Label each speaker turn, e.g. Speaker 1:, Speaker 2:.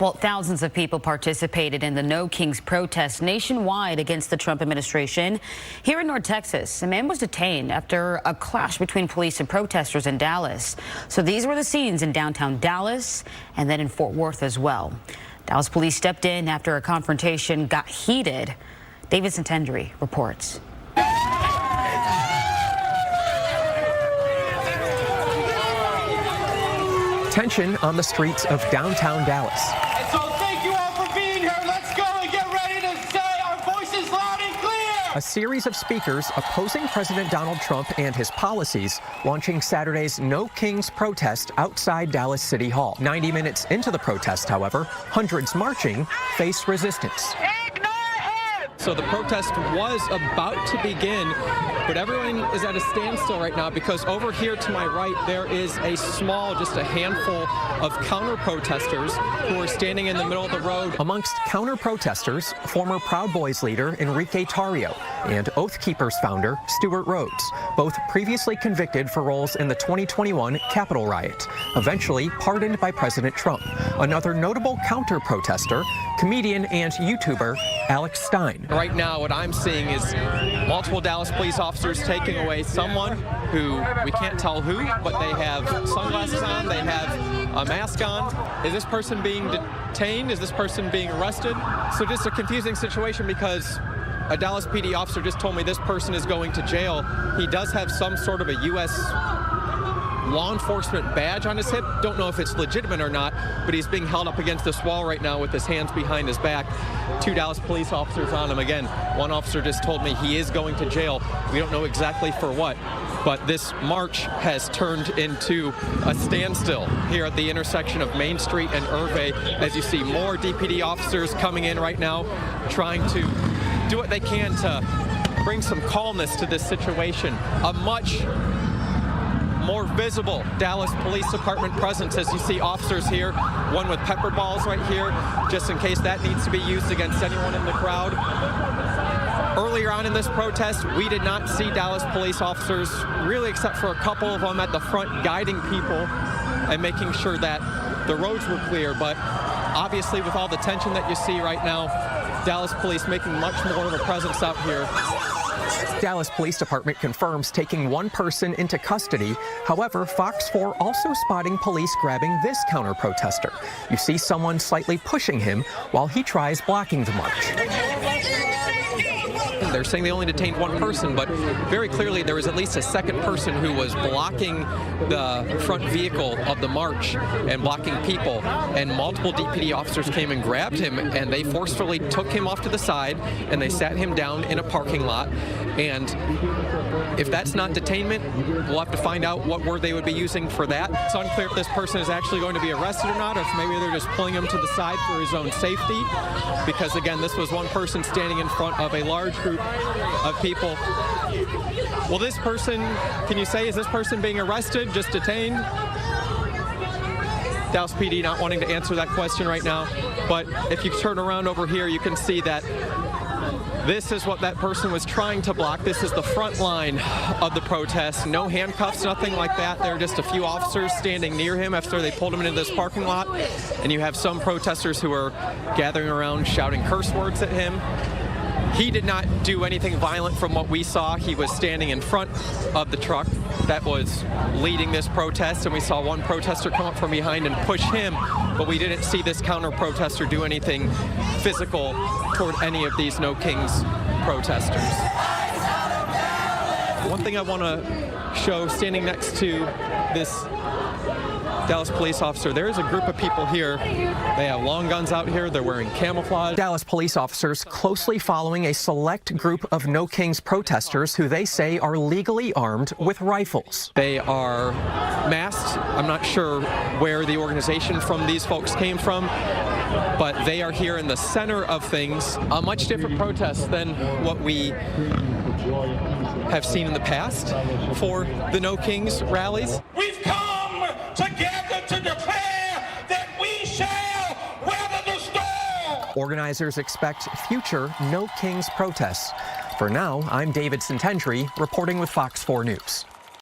Speaker 1: Well, thousands of people participated in the No Kings protest nationwide against the Trump administration. Here in North Texas, a man was detained after a clash between police and protesters in Dallas. So these were the scenes in downtown Dallas and then in Fort Worth as well. Dallas police stepped in after a confrontation got heated. David Santendry reports.
Speaker 2: Tension on the streets of downtown Dallas.
Speaker 3: And so thank you all for being here. Let's go and get ready to say our voices loud and clear.
Speaker 2: A series of speakers opposing President Donald Trump and his policies launching Saturday's No Kings protest outside Dallas City Hall. 90 minutes into the protest, however, hundreds marching faced resistance.
Speaker 4: So the protest was about to begin, but everyone is at a standstill right now because over here to my right, there is a small, just a handful of counter-protesters who are standing in the middle of the road.
Speaker 2: Amongst counter-protesters, former Proud Boys leader Enrique Tarrio and Oath Keepers founder Stewart Rhodes, both previously convicted for roles in the 2021 Capitol riot, eventually pardoned by President Trump. Another notable counter-protester, comedian and YouTuber Alex Stein.
Speaker 4: Right now, what I'm seeing is multiple Dallas police officers taking away someone who we can't tell who, but they have sunglasses on, they have a mask on. Is this person being detained? Is this person being arrested? So just a confusing situation because a Dallas PD officer just told me this person is going to jail. He does have some sort of a U.S. law enforcement badge on his hip. Don't know if it's legitimate or not, but he's being held up against this wall right now with his hands behind his back. 2 Dallas police officers on him. Again, one officer just told me he is going to jail. We don't know exactly for what, but this march has turned into a standstill here at the intersection of Main Street and Irvay. As you see, more DPD officers coming in right now, trying to do what they can to bring some calmness to this situation. A much more visible Dallas Police Department presence as you see officers here, one with pepper balls right here, just in case that needs to be used against anyone in the crowd. Earlier on in this protest, we did not see Dallas police officers, really except for a couple of them at the front guiding people and making sure that the roads were clear. But obviously with all the tension that you see right now, Dallas police making much more of a presence out here.
Speaker 2: Dallas Police Department confirms taking one person into custody. However, Fox 4 also spotting police grabbing this counter-protester. You see someone slightly pushing him while he tries blocking the march.
Speaker 4: They're saying they only detained one person, but very clearly there was at least a second person who was blocking the front vehicle of the march and blocking people. And multiple DPD officers came and grabbed him, and they forcefully took him off to the side, and they sat him down in a parking lot. And if that's not detainment, we'll have to find out what word they would be using for that. It's unclear if this person is actually going to be arrested or not, or if maybe they're just pulling him to the side for his own safety. Because again, this was one person standing in front of a large group of people. Well, this person, can you say, is this person being arrested, just detained? Dallas PD not wanting to answer that question right now. But if you turn around over here, you can see that this is what that person was trying to block. This is the front line of the protest. No handcuffs, nothing like that. There are just a few officers standing near him after they pulled him into this parking lot. And you have some protesters who are gathering around shouting curse words at him. He did not do anything violent from what we saw. He was standing in front of the truck that was leading this protest, and we saw one protester come up from behind and push him, but we didn't see this counter-protester do anything physical toward any of these No Kings protesters. One thing I want to show, standing next to this Dallas police officer, there is a group of people here. They have long guns out here. They're wearing camouflage.
Speaker 2: Dallas police officers closely following a select group of No Kings protesters who they say are legally armed with rifles.
Speaker 4: They are masked. I'm not sure where the organization from these folks came from, but they are here in the center of things. A much different protest than what we have seen in the past for the No Kings rallies.
Speaker 3: We've come together to declare that we shall weather the storm.
Speaker 2: Organizers expect future No Kings protests. For now, I'm David Santendry reporting with Fox 4 News.